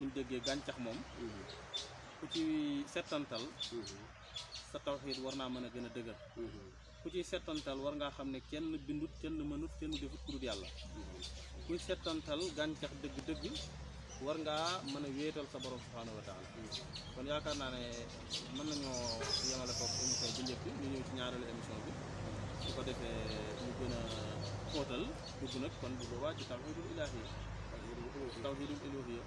buñ déggee gàncax moom ku ci settantal sa tawxiid war naa mën a gën a dëgër ku ci settantal war ngaa xam ne kenn bindut kenn mënut kenn defut ku dul yàlla kuy settantal gàncax dëgg-dëgg war ngaa mën a wéetal sa borom subhaanahu wa taala kon yaakaar naa ne mën nañoo yemale foofu émission bu njëkk ñu ñëw ci ñaareelu émission bi su ko defee ñu gën a xóotal dugg nag kon bu boobaa ci tawxiidul ilaahiya tawxiidul ilaahiya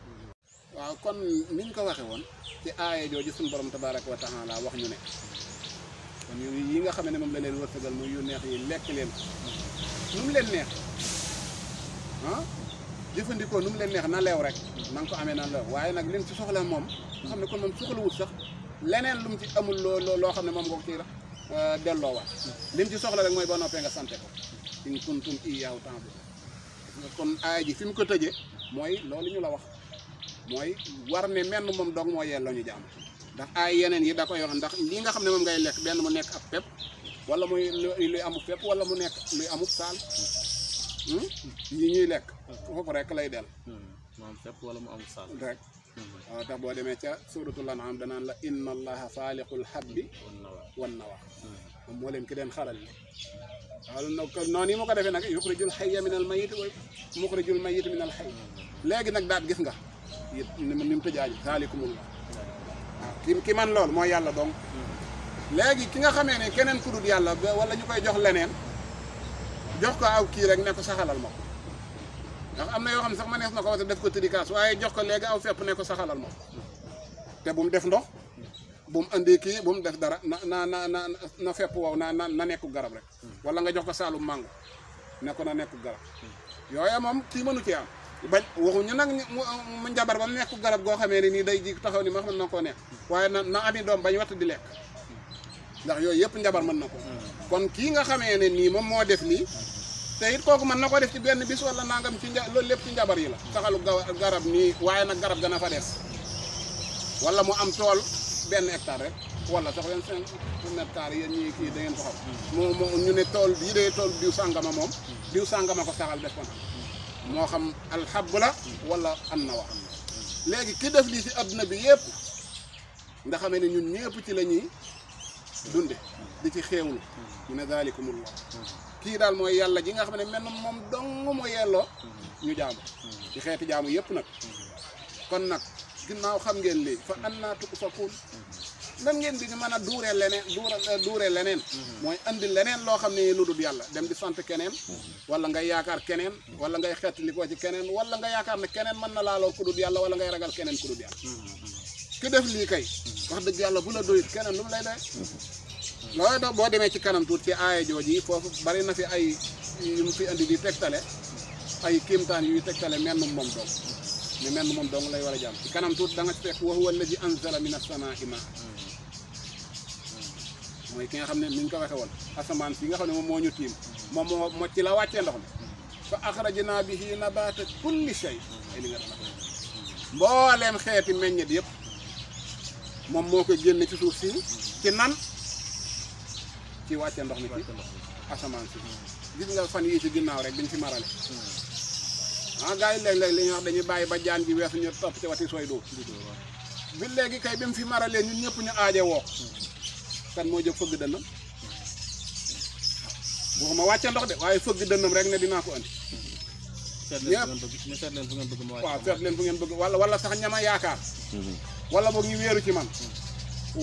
waaw kon niñ ko waxe woon ci aaya jooju suñu borom tabaaraka wa taala wax ñu ne kon yi nga xam ne moom la leen wërsëgal muy yu neex yi lekk leen nu mu leen neex ah jëfandikoo nu mu leen neex na leew rek na nga ko amee na leew waaye nag lim ci soxla moom nga xam ne kon moom soxlawut sax leneen lu mu ci amul loo xam ne moom nga ko ci delloowaat lim ci soxla rek mooy ba noppee nga sante ko in kuntum iyyaahu ta'buduun kon aaya ji fi mu ko tëjee mooy loolu ñu la wax mooy war ne menn moom dong moo yelloo ñu jaam ndax ay yeneen yi da koy wax ndax lii nga xam ne moom ngay lekk benn mu nekk ab pepp wala muy luy amub pepp wala mu nekk luy amub saal yi ñuy lekk foofu rek lay del mu am pepp wala mu amub saal rek waaw tax boo demee ca suuratul An'aam danaan la inna allaha faaliqul habbi wan nawa moom moo leen ki den xaral li waaw noonu yi mu ko defee nag yuxrijul hayya minal mayyiti wa muxrijul mayyita minal hayy léegi nag daat gis nga it ni mu tëjaaji zaalikumullah waaw ki man loolu mooy yàlla donc léegi ki nga xamee ne keneen ku dul yàlla wala ñu koy jox leneen jox ko aw kii rek ne ko saxalal ma ko ndax am na yoo xam ne sax ma nees na ko wata def ko tëdikaas waaye jox ko léegi aw fepp ne ko saxalal ma ko te bu mu def ndox bu mu andi kii bu mu def dara na fepp wow na nekku garab rek wala nga jox ko saalum màngo ne ko na nekku garab yooya moom kii mënu ci am bañ waxuñu nag mu njabar ba mu nekk garab goo xamee ne nii day ji taxaw ni ma mën na koo nekk waaye na ami doom bañ watt di lekk ndax yooyu yëpp njabar mën na ko kon kii nga xamee ne nii moom moo def nii te it kooku mën na ko def ci benn bis wala nangam ci loolu lépp ci njabar yi la saxalu garab nii waaye nag garab gana fa des wala mu am tool benn hectare rek wala sax 25 hectares yéen ñii kii da ngeen ko xam mu ñu ne tool bii de tool diw sàngama moom diw sàngama ko saxal def ko nag moo xam alxab la wala an na wax léegi ki def lii ci adduna bi yëpp nga xamee ne ñun ñëpp ci la ñuy dunde di ci xéewlu mu ne zaalikumullah kii daal mooy yàlla ji nga xam ne mel na moom dong moo yelloo ñu jaamu ci xeeti jaamu yëpp nag kon nag ginnaaw xam ngeen lii fa annaa tu'fakuun nan ngeen di mën a duuree leneen mooy andi leneen loo xam ne lu dul yàlla dem di sant keneen wala ngay yaakaar keneen wala ngay xeetli ko ci keneen wala nga yaakaar ne keneen mën na laaloo ku dul yàlla wala ngay ragal keneen ku dul yàlla ki def lii kay wax dëgg yàlla bu la doyit keneen lu mu lay doy loolu da boo demee ci kanam tuut ci aaya jooji foofu bari na fi ay yu mu fi andi di tegtale ay kéemtaan yuy tegtale menn moom dong ne menn moom dong lay war a jàmm ci kanam tuut da nga ci fekk wa huwa alladi anzala mina samaa'i maa mooy ki nga xam ne ni ñu ko waxee woon asamaan si nga xam ne moom moo ñu tiim moom moo ci la wàccee ndox mi fa axrajnaa bihi nabaata kulli shay ay li nga dama mbooleem xeeti meññet yëpp moom moo koy génne ci suuf si ci nan ci wàccee ndox mi ci asamaan si gis nga fan yii ci ginnaaw rek biñ fi marale ah gars yi léeg-léeg li ñuy wax dañuy bàyyi ba jaan ji weesu ñu topp ci wati sooy doo bi léegi kay bi mu fi maralee ñun ñëpp ñu aaje woo kan moo jóg fëgg dënnam waxuma wàcce ndox de waaye fëgg dënnam rek ne dinaa ko andi seet leen fu ngeen bëgg ma wàcc waaw seet leen fu ngeen bëgg wala sax ñama yaakaar wala boog ñu wéeru ci man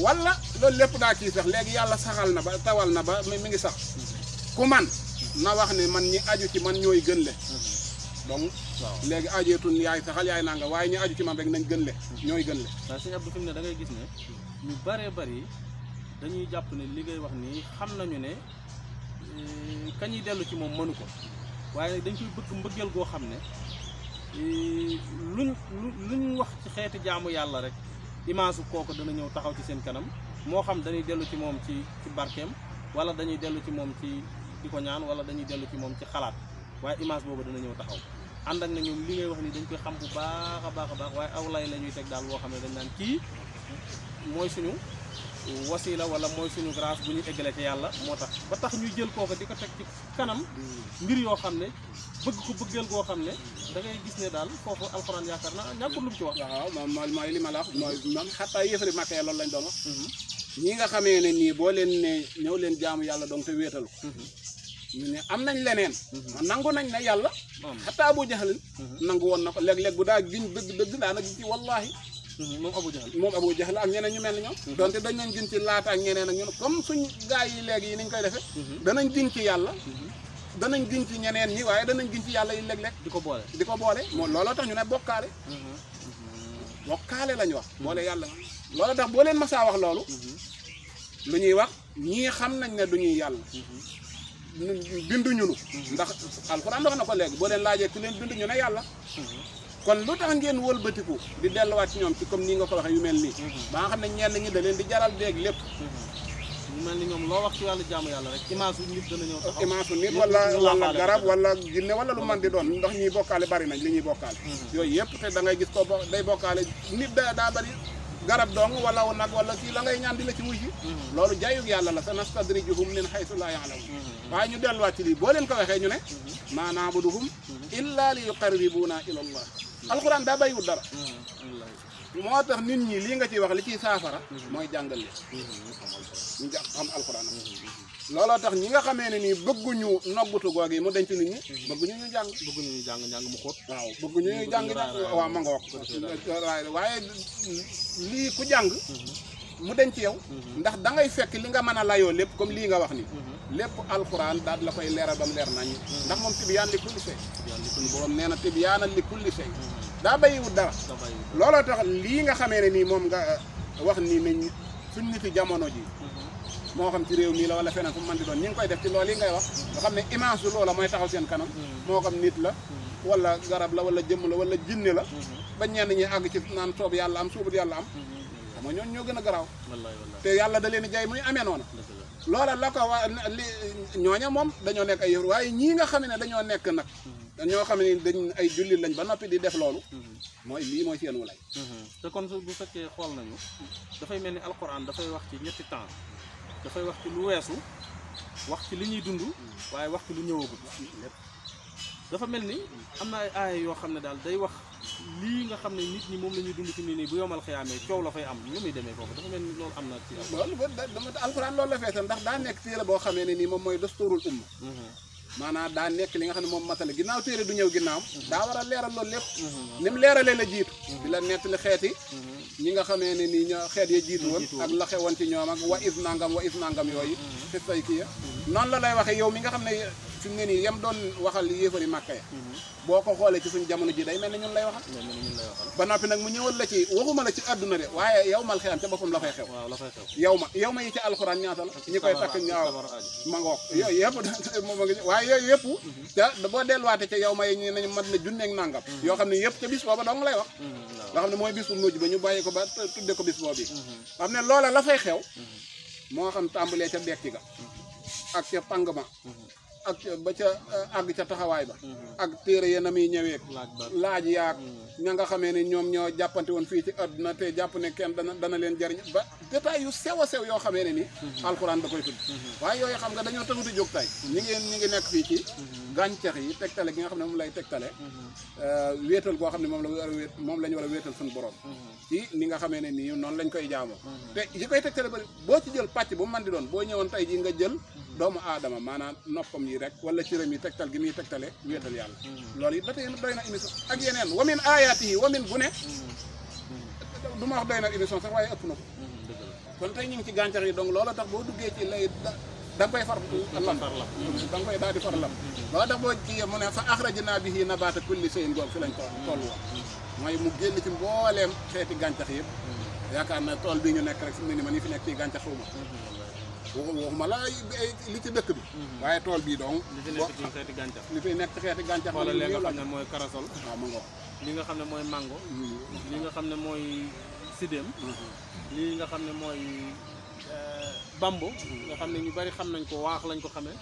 wala loolu lépp daa ciy sax léegi yàlla saxal na ba tawal na ba mi ngi sax ku man na wax ne man ñi aju ci man ñooy gën le donc léegi ajeetun yaay saxal yaay nanga waaye ñi aju ci man rek nañ gën le ñooy gën le waaw sëñ Abdou fi mu ne da ngay gis ne ñu bëree bëri dañuy jàpp ne li ngay wax nii xam nañu ne kañuy dellu ci moom mënu ko waaye dañ koy bëgg mbëggeel goo xam ne luñ wax ci xeeti jaamu yàlla rek image kooku dana ñëw taxaw ci seen kanam moo xam dañuy dellu ci moom ci barkeem wala dañuy dellu ci moom ci di ko ñaan wala dañuy dellu ci moom ci xalaat waaye image boobu dana ñëw taxaw ànd ak na ñoom li ngay wax ni dañ koy xam bu baax a baax waaye aw lay la ñuy teg daal boo xam ne dañ naan kii mooy suñu wasila wala mooy suñu grâce bu ñu eggale ci yàlla moo tax ba tax ñu jël kooka di ko teg ci kanam mbir yoo xam ne bëgg ko bëggeel goo xam ne da ngay gis ne daal foofu alxuraan yaakaar na ñàkkul lu mu ci wax. waaw moom mooy li ma la wax mooy moom xataa yëfari Màkka ya loolu lañ doon wax. ñi nga xamee ne nii boo leen ne ñëw leen jaamu yàlla donc te wéetal ko ñu ne am nañ leneen nangu nañ ne yàlla xataa Abu Jahl nangu woon na ko léeg-léeg bu daa giñ dëgg daana giñ ci wallaahi moom Abu Jahl ak ñeneen ñu mel ni ñoom donte dañ nañ giñ ci Laata ak ñeneen ak ñun comme suñ gaa yi léegi yi niñ koy defee danañ giñ ci yàlla danañ giñ ci ñeneen ñi waaye danañ giñ ci yàlla yi léeg-léeg di ko boole moom looloo tax ñu ne bokkaale lañ wax boole yàlla looloo tax boo leen masaa wax loolu lu ñuy wax ñii xam nañ ne du ñuy yàlla binduñu nu ndax alxuraan wax na ko léegi boo leen laajee ku leen bindu ñu ne yàlla kon lu tax ngeen wëlbatiku di delluwaat ci ñoom ci comme nii nga ko waxee yu mel nii ba nga xam ne ñenn ñi da leen di jaral déeg lépp ñu mel ni ñoom loo wax ci wàllu jaamu yàlla rek image nit dana ñëw taxaw image nit wala garab wala jinne wala lu man di doon ndax ñuy bokkaale bari nañ li ñuy bokkaale yooyu yëpp te da ngay gis ko day bokkaale nit daa bari garab dong wala nag wala kii la ngay ñaan di la ci wuy si loolu jaayug yàlla la sa nastadrijuhum min haythu laa ya'lamuun waaye ñu delluwaat ci lii boo leen ko waxee ñu ne maa na'buduhum illa li yuqarribuna ila Allah alxuraan daa bàyyiwul dara moo tax nit ñi lii nga ciy wax li ciy saafara mooy jàngal leen ñu xam alxuraan looloo tax ñi nga xamee ne nii bëgguñu noggutu goog yi mu denc nit ñi bëgguñu ñu jàng mu xóot waaw bëgguñu ñu jàng waaw ma ngoog waaye lii ku jàng mu denc yow ndax da ngay fekk li nga mën a layoo lépp comme lii nga wax ni lépp alxuraan daal la koy leeral ba mu leer nañ ndax moom tibyaan li kulli shay suñu borom nee na tibyaanal li kulli shay daa bàyyiwul dara looloo tax lii nga xamee ne nii moom nga wax ni nañ suñ niti jamono ji moo xam ci réew mii la wala feneen fu mu mën di doon ñi ngi koy def ci loolu yi ngay wax nga xam ne image su loola mooy taxaw seen kanam moo xam nit la wala garab la wala jëmm la wala jinne la ba ñenn ñi àgg ci naan soob yàlla am suubut yàlla am xam nga ñooñu ñoo gën a garaaw te yàlla da leen di jaay muy amee noonu loola la ko wa li ñooña moom dañoo nekk ay yëf waaye ñii nga xam ne dañoo nekk nag ñoo xam ne dañ ay jullit lañ ba noppi di def loolu mooy lii mooy seen wulay te kon bu fekkee xool nañu dafay mel ni alquran dafay wax ci ñetti temps dafay wax ci lu weesu wax ci li ñuy dund waaye wax ci lu ñëwagul dafa mel ni am na ay aaya yoo xam ne daal day wax lii nga xam ne nit ñi moom la ñuy dund ci nii bu yomal xiyaamee coow la fay am lu muy demee foofu dafa mel ni loolu am na ci loolu dama alxuraan loolu la feesal ndax daa nekk téere boo xamee ne nii moom mooy dasturul umma maanaam daa nekk li nga xam ne moom matale ginnaaw téere du ñëw ginnaaw daa war a leeral loolu lépp ni mu leeralee la jiitu di la nettali xeeti ñi nga xamee ne nii ñoo xeet ya jiitu woon ak la xewoon ci ñoom ak wa is nangam yooyu xis tay kii ya noonu la lay waxee yow mi nga xam ne fi mu ne nii yem doon waxal yéefari Màkka ya boo ko xoolee ci suñu jamono ji day mel ne ñun lay waxal ba noppi nag mu ñëwal la ci waxuma la ci àdduna de waaye yow mal xiyam ca boppam la fay xew yow ma yi ci alxuraan ñaata la ñi koy takk ñaaw ma ngoog yooyu yëpp waaye yooyu yëpp te boo delluwaate ca yow ma yi ñu nañu mat na junneeg nangam yoo xam ne yëpp ca bis booba dong lay wax nga xam ne mooy bis bu mujj ba ñu bàyyi ko ba tudde ko bis boobu xam ne loola la fay xew moo xam tàmbalee ca dekki ga ak ca pang ma ak ba ca àgg ca taxawaay ba ak téere ya na muy ñëwee laaj yaag ña nga xamee ne ñoom ñoo jàppante woon fii ci àdduna te jàpp ne kenn dana leen jariñ ba détails yu sew a sew yoo xamee ne ni alxuraan da koy tudd waaye yooyu xam nga dañoo tëguti jóg tay ñi ngi nekk fii ci gàncax yi tegtale gi nga xam ne moom lay tegtale wéetal goo xam ne moom la ñu war a wéetal suñu borom ci ni nga xamee ne nii noonu lañ koy jaamoo te yi koy tegtale bari boo ci jël pàcc bu mu mën di doon boo ñëwoon tey ji nga jël doomu aadama maanaam noppam yi rek wala cëram yi tegtal gi muy tegtale wéetal yàlla loolu it ba tey doy na émission ak yeneen wa min aayaatihi wa min bu ne du ma wax doy na émission sax waaye ëpp na ko kon tey ñu ngi ci gàncax yi donc loolu tax boo duggee ci lay da nga koy far lam da nga koy daal di far lam loolu tax boo ci mu ne fa axrajnaa bihi nabaata kulli shay'in googu fi lañ toll woon mooy mu génn ci mbooleem xeeti gàncax yëpp yaakaar na tool bii ñu nekk rek fi mu ne nii man yi fi nekk fii gàncax xuma waxuma la li ci dëkk bi waaye tool bii donc li fi nekk ci xeeti gàncax wala li nga xam ne mooy karasol waaw ma ngo li nga xam ne mooy mango li nga xam ne mooy sidéem lii nga xam ne mooy bambo nga xam ne ñu bari xam nañ ko waax lañ ko xamee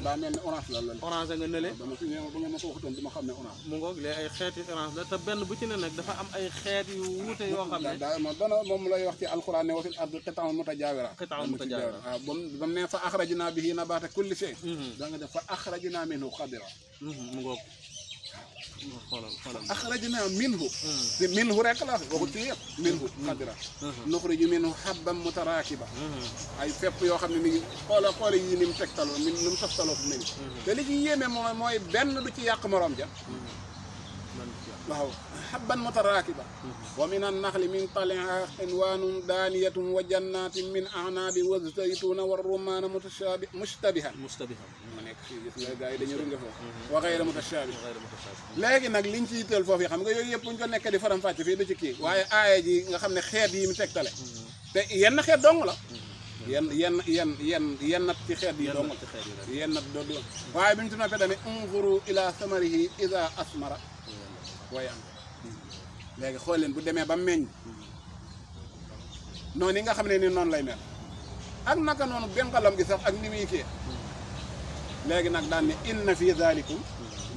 daa mel ni orange la orange nga nële dama fi ñëw ba nga ma ko waxatoon dama xam ne orange mu ngoog léegi ay xeeti orange la te benn bu ci ne nag dafa am ay xeet yu wuute yoo xam ne dana moom lay wax ci alquran ne wa fil ardi qita'un mutajaawiraat waaw ba mu ne fa axrajnaa bihi nabaata kulli shay da nga def fa axrajnaa minhu xadira mu ngoog xoolal axrajnaa minhu te minhu rek la waxu ci yëpp minhu xadira nuxriju minhu habban mutaraakiba ay fépp yoo xam ne mi ngi xoola yi ni mu tegtaloo ni mu toftaloo fi mel te li ci yéeme mooy benn du ci yàq morom ja waaw habban mutaraakiba wa min an-naxli min taliha xinwaanun daaniyatun wa jannatin min a'naabin wa zaytuuna wa rummaana mushtabihan ma nekk fii gis nga gars yi dañu runge foofu wa xayra mutashaabih léegi nag liñ ci yitteel foofu yi xam nga yooyu yëpp buñ ko nekk di faram fàcc fii du ci kii waaye aaya ji nga xam ne xeet yi mu tegtale te yenn xeet dong la yennat ci xeet yi dong la yennat do waaye bi ñu ci noppee dane unzuru ila samarihi ida asmara waaye am léegi xool leen bu demee ba meññ noonu yi nga xam ne ni noonu lay mel ak naka noonu benqalam gi sax ak ni muy kii léegi nag daan ne inna fi zalikum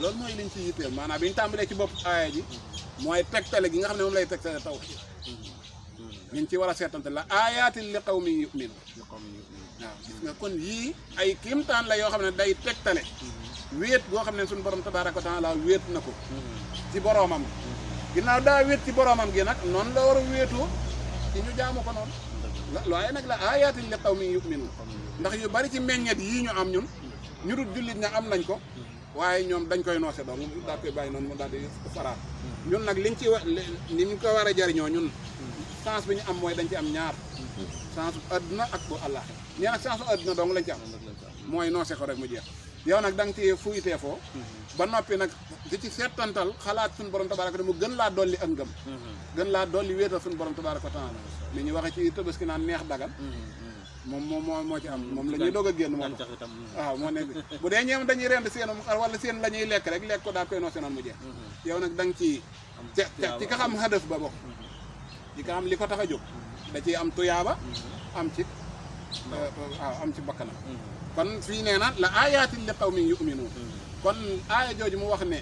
loolu mooy liñ ci yitteel maanaam bi ñu tàmbalee ci bopp aaya ji mooy tegtale gi nga xam ne moom lay tegtale taw ñun ci war a seetante la ayatin li qawmin yu'minun waaw gis nga kon yii ay kiimtaan la yoo xam ne day tegtale wéet goo xam ne suñu borom tabaaraka wa taala wéet na ko ci boroomam ginnaaw daa wéet ci boroomam gi nag noonu la war a wéetoo ci ñu jaamu ko noonu waaye nag la ayatin li qawmin yu'minun ndax yu bari ci meññet yii ñu am ñun ñu dul jullit ña am nañ ko waaye ñoom dañ koy noose doon mu daal koy bàyyi noonu mu daal di faraat ñun nag liñ ci ni ñu ko war a jariñoo ñun chance bi ñu am mooy dañ ci am ñaar chance bu àdduna ak bu àllaaxira ñee nag chance bu àdduna dong lañ ci am mooy noose ko rek mu jeex yow nag da nga ci fuyitee foo ba noppi nag di ci seetantal xalaat suñu borom tabaaraka mu gën laa dolli ak ngëm gën laa dolli wéetal suñu borom tabaaraka taala ni ñu waxee ci Tabaski naan neex dagan moom moo ci am moom la ñuy doog a génn moom waaw moo nekk bu dee ñoom dañuy rend seenum xar wala seen la ñuy lekk rek lekk ko daal koy noose noonu mu jeex yow nag da nga ci ka xam hadaf ba bokk ci ka xam li ko tax a jóg da ciy am tuyaaba am ci waaw am ci bakkanam kon fii nee na la ayatin li qawmin yu'minun kon aaya jooju mu wax ne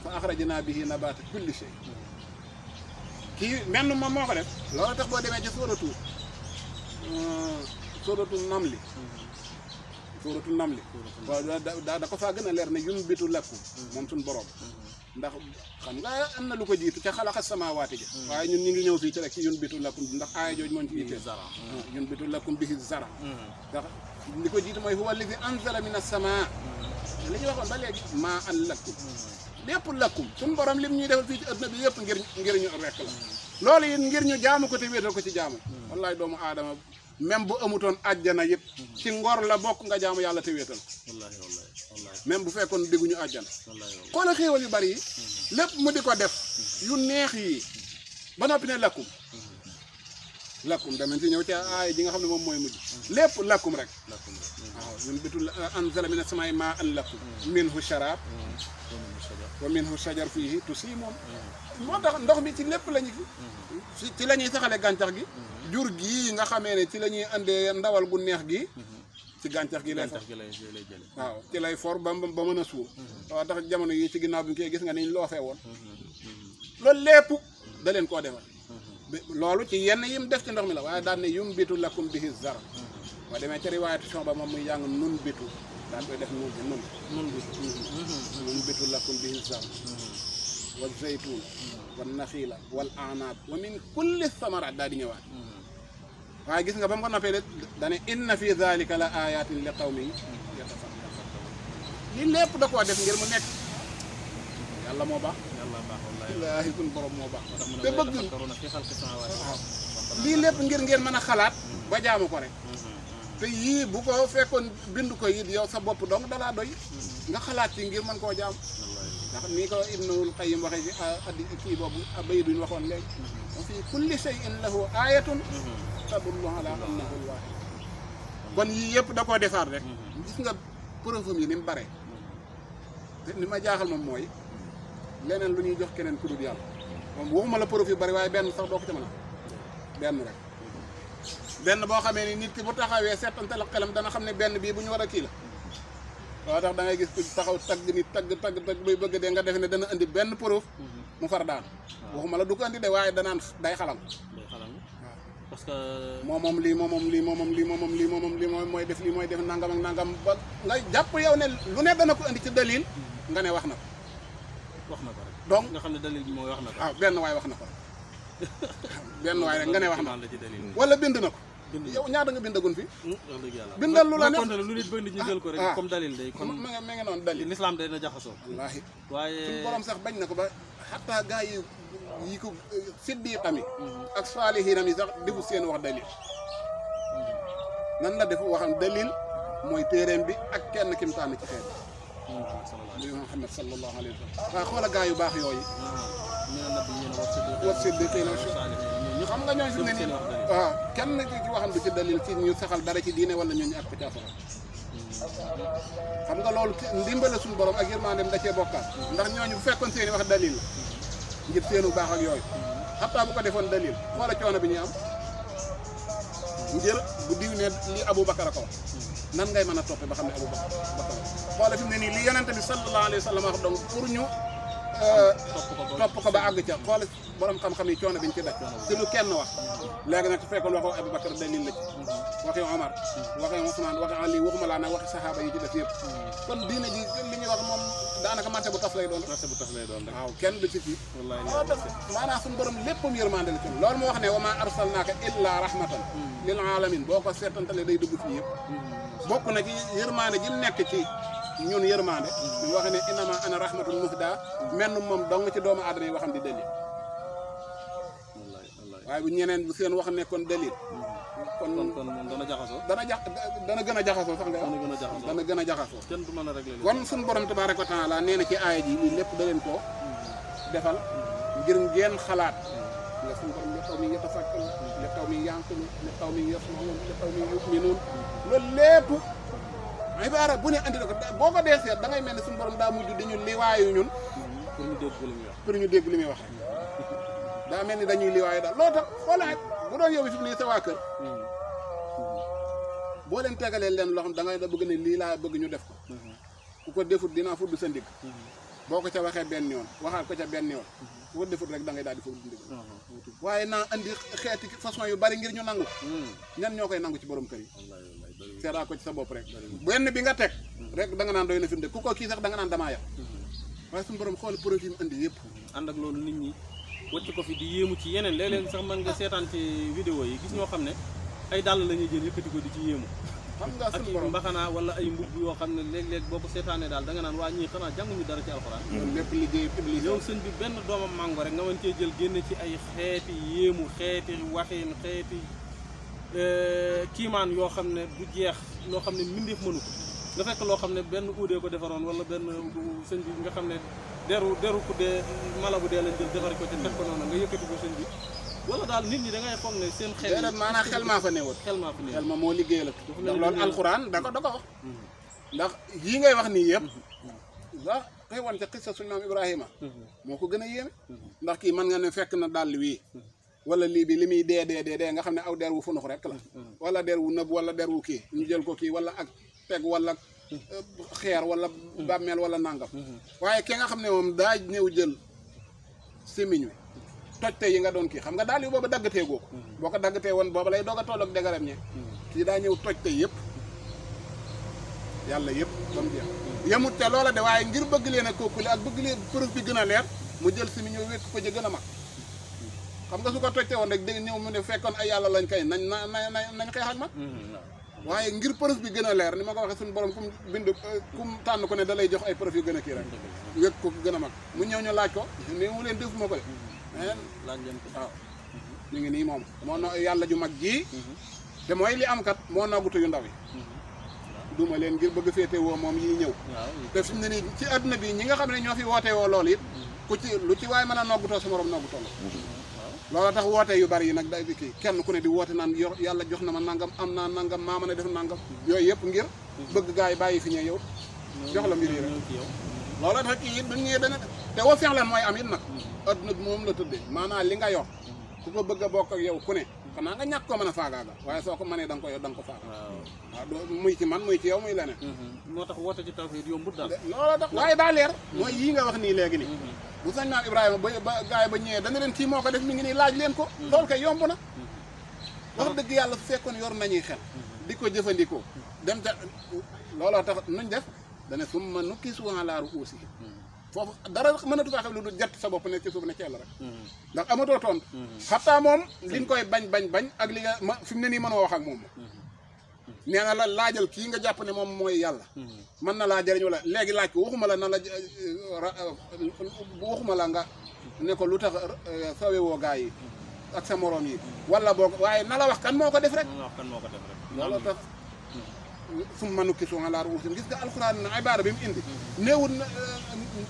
fa axrajnaa bihi nabaata kulli shay kii menn moom moo ko def loolu tax boo demee ci sóoratu namli waaw da ko faa gën a leer ne yunbitu lakum moom suñu borom ndax xam nga am na lu ko jiitu ca xalaqa samaawaati ja waaye ñun ñu ngi ñëw fii ci rek ci yunbitu lakum ndax aaya jooju moo ci yittee yunbitu lakum bihi zara ndax li ko jiitu mooy huwa allazi anzala mina samaa li ñu waxoon ba léegi maa an lakum lépp lakkum suñu borom lim ñuy defal fii ci adduna bi yëpp ngir ñu rekk la loolu it ngir ñu jaamu ko te wéetal ko ci jaamu wallaay doomu aadama même bu amutoon àjjana yëpp ci ngor la bokk nga jaamu yàlla te wéetal même bu fekkoon dégguñu àjjana xoola xéewal yu bari yi lépp mu di ko def yu neex yi ba noppi ne lakkum damañ ci ñëw ci aaya ji nga xam ne moom mooy mujj lépp lakkum rek waaw ñun bitul anzala mina samaa'i maa'an lakum minhu sharaab wa minhu shajar fiihi tusiimuun moo tax ndox mi ci lépp lañu ci la ñuy saxale gàncax gi jur gii nga xamee ne ci la ñuy andee ndawal gu neex gi ci gàncax gi lay jële waaw ci lay for ba mën a suur waaw tax jamono yi ci ginnaaw bi ñu koy gis nga niñ loofee woon loolu lépp da leen koo defal loolu ci yenn yim def ci ndox mi la waaye daan ne yumbitu lakum bihi zara boo demee ca riwaayatu ba moom muy jàng nun bitu daan koy def nun bitu lakum bihi zara wa zaytun wa naxiila wal anaab wa min kulli samaraat daal di ñëwaat waaye gis nga ba mu ko noppee de dane inna fi zalika la ayatin li qawmin yatafakkarun li lépp da koo def ngir mu nekk yàlla moo baax wallaahi suñu borom moo baax te bëgg lii lépp ngir ngeen mën a xalaat ba jaamu ko rek te yii bu ko fekkoon bind ko it yow sa bopp dong dalaa doy nga xalaat ci ngir mën koo jaam ndax nii ko Ibnul Qayyim waxee ci addi kii boobu bay duñ waxoon léegi wa fii kulli shay'in lahu ayatun tadullu ala annahu al-wahid kon yii yëpp da koo defaat rek gis nga profum yi ni mu bare te ni ma jaaxal moom mooy leneen lu ñuy jox keneen ku dul yàlla moom waxuma la profil bari waaye benn sax doo ko ca mën a benn rek benn boo xamee ni nit ki bu taxawee seetantal ak xelam dana xam ne benn bii bu ñu war a kii la waaw tax da ngay gis ku taxaw tagg ni tagg bay bëgg dee nga defe ne dana indi benn preuve mu far daan waxuma la du ko indi de waaye danaan day xalam waaw parce que moom lii mooy def lii mooy def nangam ak nangam ba nga jàpp yow ne lu ne dana ko indi ci dalil nga ne wax na ko rek donc nga xam ne dalil bi mooy wax na ko waaw benn waay wax na ko rek benn waay rek nga ne wax na wala bind na ko yow ñaata nga bindagun fi bindal lu la neex lu nit bëgg nit ñi jël ko rek comme dalil day kon ma ngi noonu dalil l'islam day na jaxasoo wallaahi waaye suñu borom sax bañ na ko ba xataa gaa yi ko siddiqam yi ak saalihiinam yi sax defu seen wax dalil nan la def waxam dalil mooy téeréem bi ak kenn kim tànn ci xeet muy Muhammad sallallahu alayhi wa sallam waaw xoola gaa yu baax yooyu wa siddiqiina xam nga ñooñu fi ne nii waaw kenn ci waxam du ci dalil ci ñu saxal dara ci diine wala ñooñu ak ko caafaral xam nga loolu ndimbale suñu borom ak yërmandeem da cee bokkaat ndax ñooñu bu fekkoon seeni wax dalil la ngir seenu baax ak yooyu xataa bu ko defoon dalil xoola coono bi ñuy am ngir bu diw ne li Aboubacar a ko wax nan ngay mën a toppe ba xam ne Aboubacar xoola fi mu ne nii li yonente bi sallallahu alayhi wa sallam wax donc pour ñu topp ko ba àgg ca xoola borom xam-xam yi coono biñ ci daj ci lu kenn wax léegi nag su fekkoon waxoo Aboubacar dalil la ci waxi Omar waxi Ousmane waxi Ali waxuma laa nag waxi saxaaba yi ci def yëpp kon diine ji li ñuy wax moom daanaka marché bu tas lay doon rek waaw kenn du ci fii maanaam suñu borom léppam yërmande la ci loolu moo wax ne wa maa arsalnaaka illa rahmatan lil alamin boo ko seetantale day dugg fii yëpp bokk na ci yërmande ji nekk ci ñun yërmande ñu waxee ne innama ana rahmatul muhda menn moom dong ci doomu aadama yi waxam di dalil waaye bu ñeneen bu seen wax nekkoon dalil kon dana jaxasoo dana gën a jaxasoo sax nga dana gën a jaxasoo kenn du mën a régler kon suñu borom tabaaraka wa taala nee na ci aaya ji lii lépp da leen koo defal ngir ngeen xalaat nga suñu borom li qawmin yatafakkarun li qawmin yanqilun li qawmin yasma'un li qawmin yu'minun loolu lépp ibaara bu ne andi na ko boo ko dee seet da ngay mel ne suñu borom daa mujj di ñu liwaayu ñun pour ñu dégg li muy wax daa mel ni dañuy liwaayu daal loo tax xoolaat bu doon yow fi mu ne sa waa kër boo leen tegalee leen loo xam da ngay da bëgg ne lii laa bëgg ñu def ko ku ko defut dinaa fudd sa ndigg boo ko ca waxee benn yoon waxaat ko ca benn yoon ku ko defut rek da ngay daal di fudd ndigg waaye naa andi xeeti façon yu bari ngir ñu nangu ñan ñoo koy nangu ci borom kër yi seeraa ko ci sa bopp rek benn bi nga teg rek da nga naan doy na firnde ku ko kii sax da nga naan damaa yàq waaye suñu borom xool produit yi mu andi yëpp ànd ak loolu nit ñi wacc ko fi di yéemu ci yeneen léeg-léeg sax mën nga seetaan ci vidéo yi gis ñoo xam ne ay dàll la ñuy jël yëkkati ko di ci yéemu xam nga ak i mbaxanaa wala ay mbubb yoo xam ne léeg-léeg boo ko seetaanee daal da nga naan waa ñii xanaa jànguñu dara ci alxuraan loolu lépp liggéey iblis yow sëñ bi benn doomam mango rek nga mën cee jël génne ci ay xeeti yéemu xeeti waxin xeeti kiimaan yoo xam ne du jeex loo xam ne mbindeef mënu ko nga fekk loo xam ne benn uudee ko defaroon wala benn sëñ bi nga xam ne deru ku dee mala bu dee lañ jël defari ko ci teg ko noonu nga yëkkati ko sëñ bi wala daal nit ñi da ngay foog ne seen xel déedéet maanaam xel maa fa newoon xel ma moo liggéey la ndax loolu alxuraan da ko wax ndax yii ngay wax nii yëpp ndax koy wan ca xissa suñu maam Ibrahima moo ko gën a yéeme ndax kii mën nga ne fekk na dàll wii wala lii bi li muy dee nga xam ne aw der wu funux rek la wala der wu nëb wala der wu kii ñu jël ko kii wala ak teg wala xeer wala bàmmeel wala nangam waaye ki nga xam ne moom daa ñëw jël sémiñ wi tojte yi nga doon kii xam nga daal yu booba daggatee goo ko boo ko daggatee woon booba lay doog a toll ak dégaram ñe kii daa ñëw tojte yëpp yàlla yëpp ba mu jeex yemut te loola de waaye ngir bëgg leen a kookule ak bëgg leen preuve bi gën a leer mu jël sémiñ wi wékk ko ja gën a mag xam nga su ko tojte woon rek dégg ñëw mu ne fekkoon ay yàlla lañ kay nañ xeex ak man waaye ngir preuve bi gën a leer ni ma ko waxee suñu borom kum bind kum tànn ko ne da lay jox ay preuve yu gën a kii rek wékk ko gën a mag mu ñëw ñu laaj ko ne mu leen defuma ko de laaj leen ko waaw ñu ngi nii moom moo no yàlla ju mag jii te mooy li am kat moo noggutu yu ndaw yi duma leen ngir bëgg féete woo moom yi ñëw te fi mu ne nii ci àdduna bi ñi nga xam ne ñoo fi woote woo loolu it ku ci lu ci waaye mën a noggutoo sa morom noggutoo la loolu tax woote yu bari yi nag day bi kii kenn ku ne di woote naan yàlla jox na ma nangam am naa nangam maa mën a def nangam yooyu yëpp ngir bëgg gaa yi bàyyi fi ñëw yow jox la mbir yi rek loolu tax kii it duñ ñëwee dana te woo feex leen mooy am it nag adduna bi moom la tëddee maanaam li nga yor ku ko bëgg a bokk ak yow ku ne xanaa nga ñàkk ko mën a faagaagal waaye soo ko mënee da nga ko faagaagal waaw doo muy ci man muy ci yow muy leneen moo tax woote ci tawhid yombut daal loola tax waaye daa leer mooy yii nga wax nii léegi nii bu sañ naan Ibrahima ba gaay ba ñëwee dana leen kii moo ko def mi ngi nii laaj leen ko loolu kay yomb na wax dëgg yàlla su fekkoon yor nañuy xel di ko jëfandikoo dem ta looloo tax nuñ def dana summa nukisu ala ruusi foofu dara mënatu faa xam lu du jett sa bopp ne ci suuf ne ci yàlla rek ndax amatoo tontu xataa moom liñ koy bañ ak li nga fi mu ne nii mënoo wax ak moom nee na la laajal kii nga jàpp ne moom mooy yàlla mën na laa jëriñ wala léegi laaj ko waxuma la na la waxuma la nga ne ko lu tax sawewoo gaa yi ak sa morom yi wala boog waaye na la wax kan moo ko def rek loolu tax summa nukisu ala ruusin gis nga alxuraan na ibaara bi mu indi néewul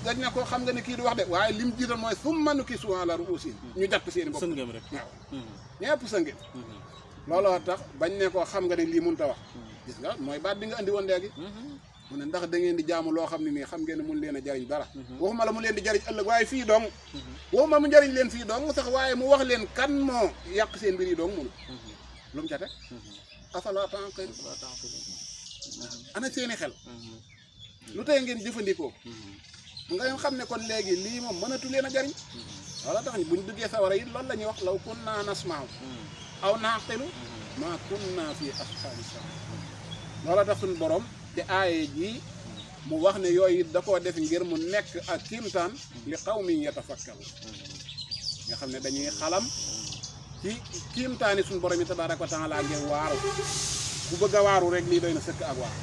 dañ ne ko xam nga ne kii du wax de waaye lim jiital mooy summa nukisu ala ruusin ñu jàpp seeni bopp sëngëm rek waaw ñëpp sëngëm looloo tax bañ ne ko xam nga ne lii mënut a wax gis nga mooy baat bi nga andi woon léegi mu ne ndax da ngeen di jaamu loo xam ne nii xam ngeen ne mun leen a jariñ dara waxuma la mu leen di jariñ ëllëg waaye fii dong waxuma mu jariñ leen fii dong sax waaye mu wax leen kan moo yàq seen mbir yi dong munu lu mu ca teg afala taqilun ana seeni xel lu tey ngeen jëfandikoo nga xam ne kon léegi lii moom mënatu leen a jariñ wala tax buñ duggee sawara yi loolu la ñuy wax law kunna nasma'u aw naqilu ma kunna fi ashabi sa'ir loola tax suñu borom te aaye ji mu wax ne yooyu da koo def ngir mu nekk ak kiimtaan li qawmin yatafakkaru nga xam ne dañuy xalam ci kiimtaani suñu borom yi tabaaraka wa taala ngir waaru bu bëgg a waaru rek lii doy na sëkk ak waar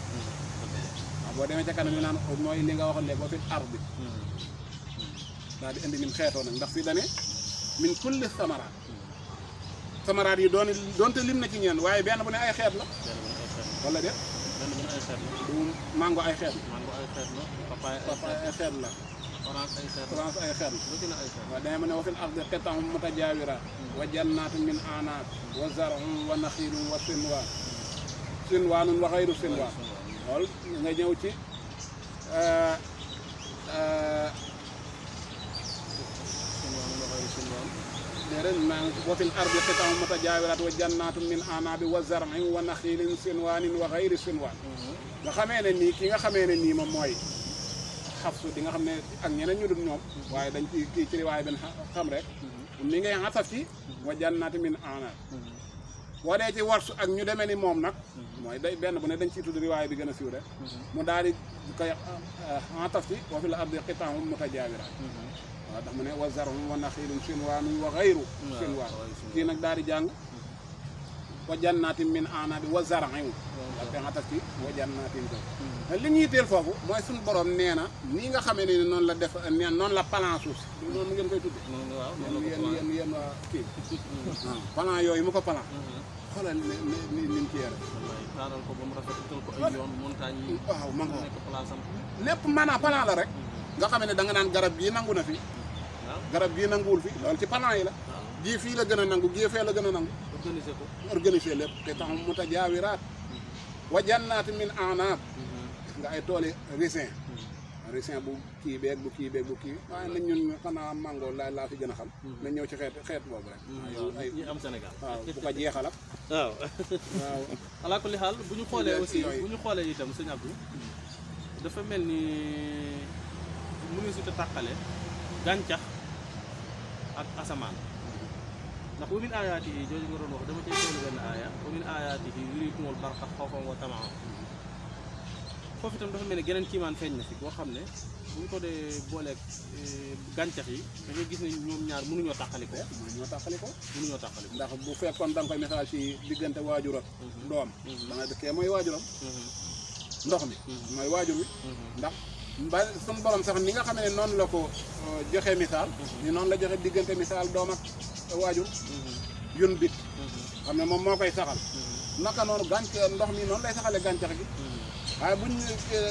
waaw boo demee ca kanam ñu naan mooy li nga waxoon léegi ba fi ardi daal di indi nim xeetoo nag ndax fi dane min kulli samaraat yi doonte lim na ci ñeen waaye benn bu ne ay xeet la wala de du mango ay xeet la papaay ay xeet la orange ay xeet la waaw dane ma ne wa fil ardi qita'un mutajaawiraat wa jannaatun min a'naab wa zar'un wa naxiilun wa sinwaanun wa xayru sinwaan loolu nga ñëw ci déedéet maa ngi wa fil ardi qita'un mutajaawiraat wa jannaatun min a'naabin wa zar'in wa naxiilin sinwaanin wa xayri sinwaan nga xamee ne nii ki nga xamee ne nii moom mooy xafsu di nga xam ne ak ñeneen ñu dul ñoom waaye dañ ci kii ci riwaay benn xam rek mi ngay xasaf ci wa jannaatun min a'naab boo dee ci warsu ak ñu demee ni moom nag mooy day benn bu ne dañ ciy tudd riwaay bi gën a siiw rek mu daal di koy xasaf ci wa fil ardi qita'un mutajaawiraat waaw ndax mu ne wa zar'un wa naxiilun sinwaanun wa xayru sinwaan kii nag daal di jàng wa jannaatin min a'naabin wa zar'in ak te xatas ci wa jannaatin ko li ñuy teel foofu mooy suñu borom nee na nii nga xamee ne noonu la def noonu la plan suuf si noonu ngeen koy tudde yéen waa kii plan yooyu mu ko plan xoolal ni mu ci yore taaral ko ba mu rafet utal ko ay yoon montagne yi waaw man ko nekk place am lépp maanaam plan la rek nga xam ne da nga naan garab gii nangu na fi garab gii nanguwul fi loolu ci plan yi la gii fii la gën a nangu gii fee la gën a nangu organiser lépp te tax mutajaawiraat wa jannaat min a'naab nga ay tooli raisin bu kii beeg bu kii waaye nañ ñun xanaa mango laa fi gën a xam nañ ñëw ci xeet boobu rek ay ñi am Sénégal waaw bu ko jeexal ak waaw waaw alaa kulli xaal bu ñu xoolee aussi bu ñu xoolee itam sëñ Abdou dafa mel ni mënu si te tàqale gàncax ak asamaan ndax wa min aayaatihi jooju nga doon wax dama cay teewlu benn aaya wa min aayaatihi yuriikumul barqa xawfan wa tamaan foofu itam dafa mel ni geneen kiimaan feeñ na fi boo xam ne bu ñu ko dee booleeg gàncax yi da ngay gis ne ñoom ñaar mënuñoo tàqalikoo ndax bu fekkoon da nga koy misaal ci diggante waajur ak doom da nga dëkkee mooy waajuram ndox mi mooy waajur wi ndax ba suñu borom sax ni nga xam ne noonu la ko joxe misaal ni noonu la joxe diggante misaal doom ak waajur yun bit xam ne moom moo koy saxal naka noonu ndox mi noonu lay saxale gàncax gi waaye buñ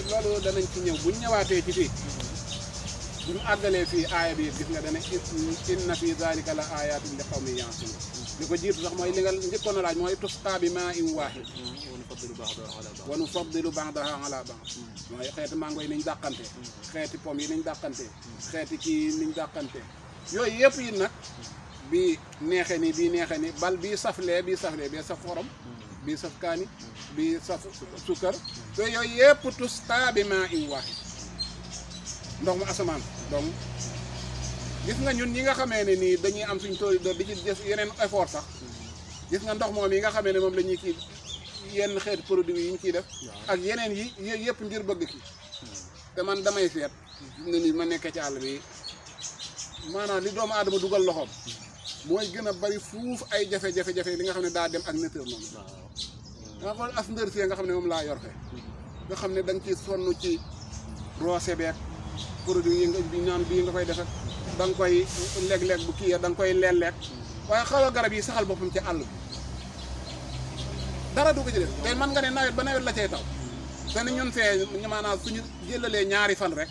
loolu danañ ci ñëw buñ ñëwaatee ci fii buñ àggalee fii aaya bi gis nga dana inna fi zalika la ayatin li qawmin ya'qilun li ko jiitu sax mooy li nga njëkkoon a laaj mooy tusqaa bi maa'in waahid wa nufaddilu ba'daha ala ba'd mooy xeeti mango yi niñ dàqante xeeti pomme yi niñ dàqante xeeti kii niñ dàqante yooyu yëpp yi nag bii neexee nii bii neexee nii bal bii saflee bii saf xorom bii saf kaani bii saf sukkar te yooyu yëpp tusqaa bi maa in waahid ndox mu asamaan donc gis nga ñun ñi nga xamee ne nii dañuy am suñ tool di ci des yeneen effort sax gis nga ndox moom yi nga xamee ne moom la ñuy kii yenn xeeti produit yi ñu ciy def ak yeneen yi yëpp ngir bëgg ki te man damay seet nga ni ma nekkee ci àll bi maanaam li doomu aadama dugal loxoom mooy gën a bari fuuf ay jafe-jafe li nga xam ne daa dem ak nature moom nga xool as ndër see nga xam ne moom laa yor fe nga xam ne da nga ciy sonn ci roose beek produit yi nga ñaan bii nga koy def ak da nga koy léeg-léeg bu kii da nga koy leeg waaye xaw a garab yi saxal boppam ci àll bi dara du ko ci def te mën nga ne nawet ba nawet la cay taw te ni ñun fee maanaam suñu jëlalee ñaari fan rek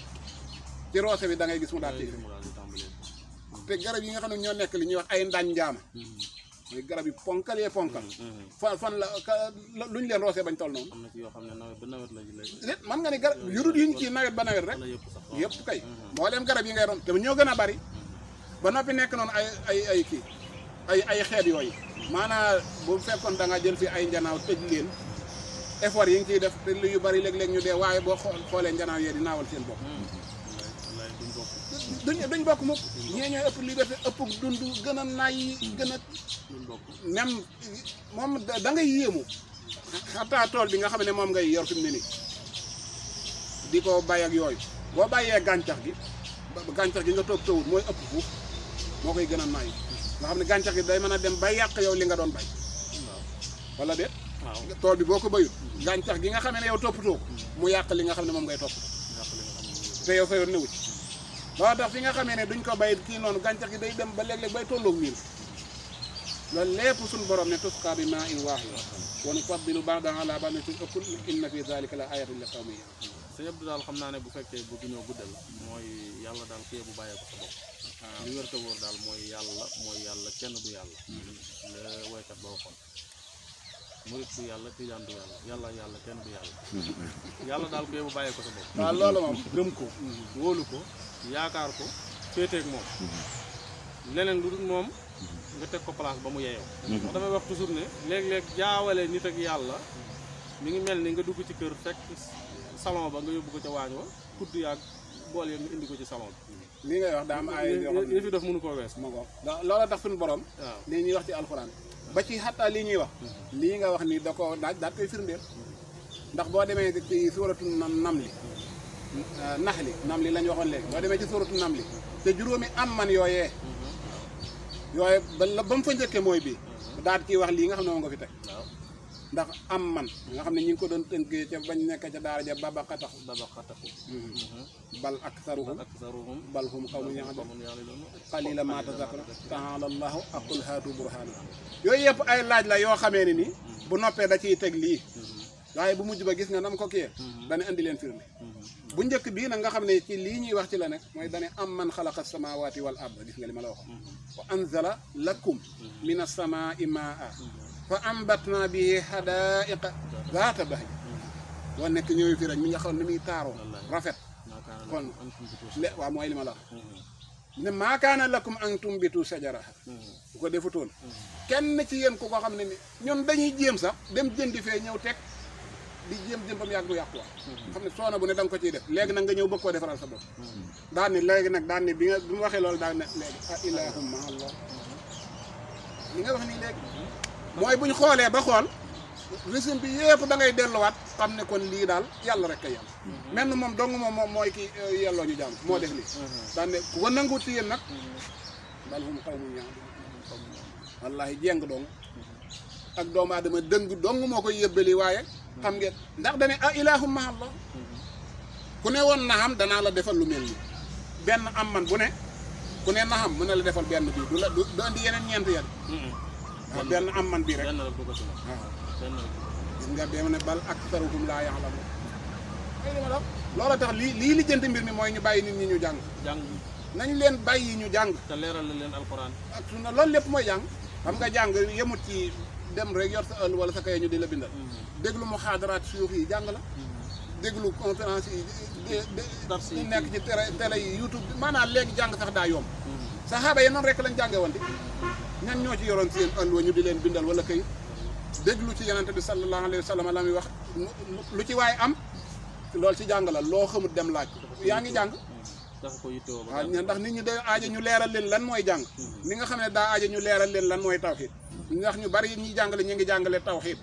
ci roose bi da ngay gis mu daal te garab yi nga xam ne ñoo nekk li ñuy wax ay ndaañ njaama mooy garab yi ponkal yee ponkal fan la lu ñu leen roosee bañ toll noonu am na ci yoo xam ne nawet ba nawet la déet mën nga ne garab yurut yuñ ci nawet ba nawet rek yëpp kay mbooleem garab yi ngay ron te ñoo gën a bari ba noppi nekk noonu ay kii ay xeet yooyu maanaam bu fekkoon da nga jël fi ay njanaaw tëj leen effort yi nga ciy def te lu yu bari léeg-léeg ñu dee waaye boo xoolee njanaaw yee di naawal seen bopp duñ bokk mukk ñee ñooy ëpp liberté ëpp dund gën a nay gën a même moom da ngay yéemu xataa tool bi nga xam ne moom ngay yor fi mu ne nii di ko bay ak yooyu boo bàyyee gàncax gi nga toog tawut mooy ëpp fuuf moo koy gën a nay nga xam ne gàncax gi day mën a dem ba yàq yow li nga doon bay wala déet tool bi boo ko bayut gàncax gi nga xam ne yow toppatoo ko mu yàq li nga xam ne moom ngay toppatoo te yow sa yoon newu ci loolu tax fi nga xamee ne duñ ko bay kii noonu gàncax gi day dem ba léeg-léeg bay tolloog wiir loolu lépp suñu borom ne tusqaa bi maa'in waahid wa nufaddilu ba'dahaa alaa ba'din ci ëppul inna fi zaalika la aayatin li qawmin ya'lamuun sëñ Abdou daal xam naa ne bu fekkee bëgg ñoo guddal mooy yàlla daal kii bu bàyyee ko sa bopp li wér te wóor daal mooy yàlla kenn du yàlla la woykat ba waxoon murit du yàlla tijaan du yàlla kenn du yàlla daal kii bu bàyyee ko sa bopp waaw loolu moom gëm ko wóolu ko yaakaar ko féeteeg moom leneen lu dul moom nga teg ko place ba mu yeyoo wax damay wax toujours ne léeg-léeg jaawale nit ak yàlla mi ngi mel ni nga dugg ci kër fekk salon ba nga yóbbu ko ca waañ wa kudd yaag bool ya nga indi ko ci salon bi lii ngay wax daa am ay li fi def mënu koo wees ma ko loola tax suñu borom waaw lii ñuy wax ci alxuraan ba ci xattaa lii ñuy wax lii nga wax ni da ko daal koy firndeel ndax boo demee ci suuratu namli lañ waxoon léegi boo demee ci suuratu namli te juróomi am man yooyee ba mu fa njëkkee mooy bii daal ciy wax lii nga xam ne moom nga fi teg ndax am man nga xam ne ñi ngi ko doon tënkee ca bañ nekk ca daara ja baba xataxu bal aksaruhum bal hum qawmun ya'lamuun qaliilan maa tazakkaruun ta'aala Allaahu qul haatu burhaanakum yooyu yëpp ay laaj la yoo xamee ne ni bu noppee da ciy teg lii waaye bu mujj ba gis nga nam ko kiyee dana indi leen firnde bu njëkk bii nag nga xam ne ci lii ñuy wax ci la nekk mooy dane am man xalaqa samaawaati wal ard gis nga li ma la waxoon wa anzala lakum mina samaa'i maa'an fa ambatna bihi hadaa'iqa zaata bahj boo nekk ñëwee fi rek mi nga xam ne muy taaroo rafet kon waaw mooy li ma la wax ne maa kaana lakum an tumbitu sajaraha bu ko defutoon kenn ci yéen ku ko xam ne ni ñun dañuy jéem sax dem jëndi fee ñëw teg di jéem bam yàgg du yàqu xam ne soona bu ne da nga ko ciy def léegi nag nga ñëw bëgg koo defaral sa bopp daan ni léegi nag daan ni bi mu waxee loolu daan ne léegi ilahumma allah li nga wax nii léegi mooy buñ xoolee ba xool régime bi yëpp da ngay delluwaat xam ne kon lii daal yàlla rek a yàlla mel na moom dong moom mooy ki yelloo ñu jàmm moo def lii daan ne ku ko nanguwut ci yéen nag bal hum qawmun ya'lamuun wallaahi jéng dong ak doomu aadama dëng dong moo koy yëbbali waaye xam ngeen ndax dane ilahum ma allah ku ne woon naxam danaa la defal lu mel nii benn am man bu ne ku ne naxam mën na la defal benn bii du andi yeneen ñeent yan waaw benn am man bii rek waaw gis nga dem ne bal aktaruhum laa ya'lamuun loola tax lii lijjanti mbir mi mooy ñu bàyyi nit ñi ñu jàng nañ leen bàyyi ñu jàng te leeral leen alxuraan ak sunna loolu lépp mooy jàng xam nga jàng yemut ci dem rek yor sa ëll wala sa kay ñu di la bindal déglu muhaadaraat suyuux yi jàng la déglu conférence yi nekk ci télé yi YouTube maanaam léegi jàng sax daa yomb saxaaba yi noonu rek lañ jànge woon di ñan ñoo ci yoroon seen alluwa ñu di leen bindal wala kayit déglu ci yonente bi sallallahu alayhi wa sallam la muy wax lu ci waay am loolu ci jàng la loo xamut dem laaj yaa ngi jàng waaw ndax nit ñi day aaja ñu leeral leen lan mooy jàng ni nga xam ne daa aaja ñu leeral leen lan mooy tawxiid ndax ñu bari ñuy jàngale ñu ngi jàngale tawxiid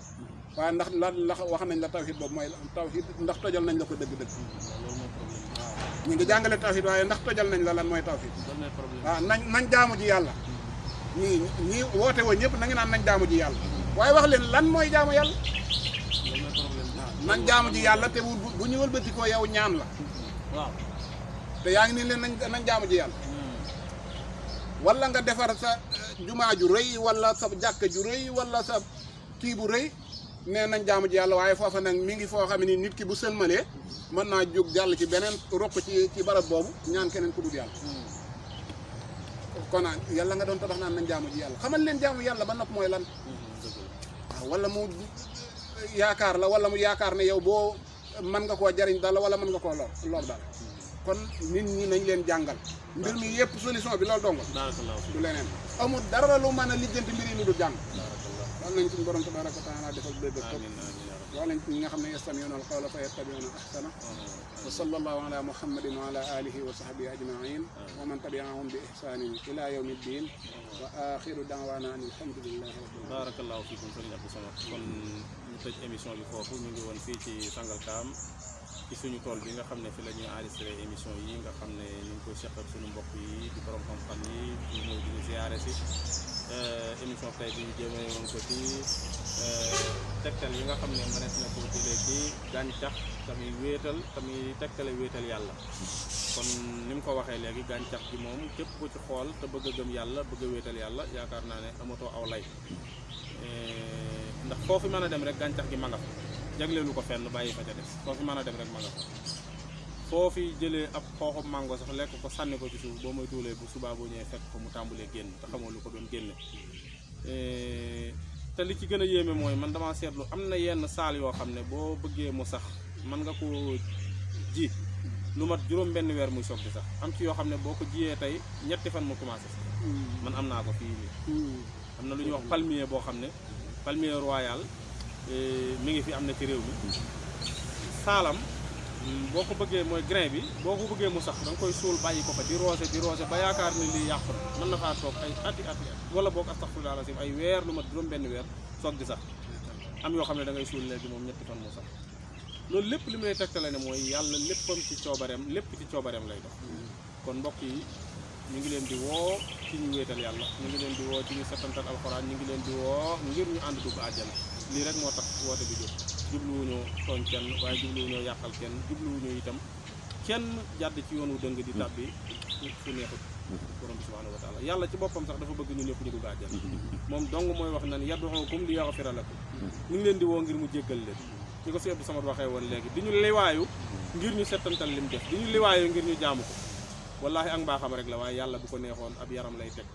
waaw ndax la wax nañ la tawxiid boobu mooy tawxiid ndax tojal nañ la ko dëgg-dëgg waaw ñu ngi jàngale tawxiid waaye ndax tojal nañ la lan mooy tawxiid waaw nañ jaamu ji yàlla ñii woote woo ñëpp na ngi naan nañ jaamu ji yàlla waaye wax leen lan mooy jaamu yàlla nañ jaamu ji yàlla te bu ñu wëlbatikoo yow ñaan la waaw te yaa ngi nii leen nañ jaamu ji yàlla wala nga defar sa jumaa ju rëy wala sa jàkka ju rëy wala sa kii bu rëy nee nañ jaamu ji yàlla waaye foofa nag mi ngi foo xam ne nit ki bu sëlmalee mën naa jóg jàll ci beneen roq ci barab boobu ñaan keneen ku dul yàlla kon yàlla nga doon tabax naan nañ jaamu ji yàlla xamal leen jaamu yàlla ba nopp mooy lan waaw wala mu yaakaar la wala mu yaakaar ne yow boo mën nga koo jariñ dala wala mën nga koo lor dala kon nit ñi nañ leen jàngal mbir mi yëpp solution bi loolu dongal du leneen amul dara lu mën a lijjanti mbir yi lu dul jàng wal nañ suñu borom tabaraka wa taala defal dëgg topp wax nañ ñi nga xam ne yastami'una al-qawla fa yattabi'una ahsana wa sallallahu ala muhammadin wa ala alihi wa sahbihi ajma'in wa man tabi'ahum bi ihsanin ila yawmi ddin wa akhiru da'wana an alhamdulillahi rabbil alamin barakallahu fikum sëriñ Abdou Samad kon ñu tëj émission bi foofu ñu ngi woon fii ci Sangalkam ci suñu tool bi nga xam ne fi la ñuy enregistré émission yi nga xam ne ñu ngi ko seq ak suñu mbokk yi di borom xam-xam yi ñu ñëw di ñu ziare si émission tey bi ñu jëmee woon ko ci tegtal yi nga xam ne mënees na ko jëlee ci gàncax tamit wéetal tamit tegtale wéetal yàlla kon ni mu ko waxee léegi gàncax gi moom képp ku ci xool te bëgg a gëm yàlla bëgg a wéetal yàlla yaakaar naa ne amatoo aw lay ndax foofu mën a dem rek gàncax gi ma nga fa jagleelu ko fenn bàyyi fa ca des foofu mën a dem rek ma nga fa foofu jëlee ab xooxu mango sax lekk ko sànni ko ci suuf boo mooy tuulee bu subaa boo ñëwee fekk ko mu tàmbulee génn te xamoo lu ko doon génne te li ci gën a yéeme mooy man dama seetlu am na yenn saal yoo xam ne boo bëggee mu sax mën nga ko ji lu mat juróom benn weer muy soog di sax am ci yoo xam ne boo ko jiyee tey ñetti fan mu commencé sax man am naa ko fii am na lu ñuy wax palmier boo xam ne palmier royal mi ngi fi am na ci réew mi saalam boo ko bëggee mooy grain bi boo ko bëggee mu sax da nga koy suul bàyyi ko fa di roose ba yaakaar ni lii yàqu na mën na faa toog ay ati wala boog astaghfirullah alazim ay weer lu mat juróom benn weer soog di sax am yoo xam ne da ngay suul léegi moom ñetti fan mu sax loolu lépp li mu lay tegtale ne mooy yàlla léppam ci coobareem lépp ci coobareem lay dox kon mbokk yi ñu ngi leen di woo ci ñu wéetal yàlla ñu ngi leen di woo ci ñu settantal alxuraan ñu ngi leen di woo ngir ñu ànd dugg àjjana lii rek moo tax woote bi jóg jubluwuñoo tooñ kenn waaye jubluwuñoo yàqal kenn jubluwuñoo itam kenn jàdd ci yoonu dëng di tàbbi fu neexut borom bi subhanahu wa taala yàlla ci boppam sax dafa bëgg ñu ñëpp ñu dugg àjjana moom dong mooy wax nan yad'ukum li yaghfira lakum ñu ngi leen di woo ngir mu jéggal leen ñu ko Sëñ Abdou Samad waxee woon léegi di ñu liwaayu ngir ñu settantal lim def di ñu liwaayu ngir ñu jaamu ko wallaahi ak mbaaxam rek la waaye yàlla bu ko neexoon ab yaram lay teg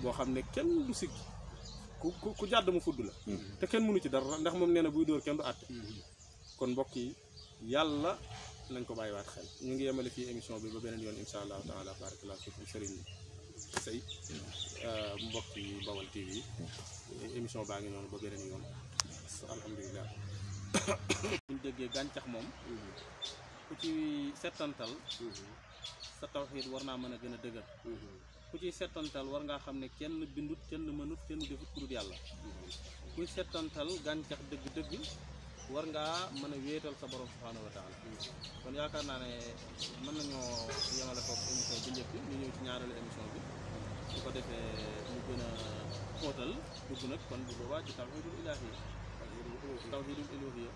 boo xam ne kenn du sikki ku jàdd mu fudd la te kenn mënu ci dara ndax moom nee na buy dóor kenn du àtte kon mbokk yi yàlla nañ ko bàyyiwaat xel ñu ngi yemale fii émission bi ba beneen yoon insha allahu taala barakallahu fikum sëriñ Sey mbokk yi Bawal TV émission baa ngi noonu ba beneen yoon alhamdulilah buñ déggee gàncax moom ku ci settantal sa tawxiid war naa mën a gën a dëgër ku ciy settantal war ngaa xam ne kenn bindut kenn mënut kenn defut ku dul yàlla kuy settantal gàncax dëgg-dëgg war ngaa mën a wéetal sa borom subhanahu wa taala kon yaakaar naa ne mën nañoo yemale foofu émission bi njëkk ñu ñëw ci ñaareelu émission bi su ko defee ñu gën a xóotal dugg nag kon bu boobaa ci tawxiidul ilaahi tawxiidul uluhiyya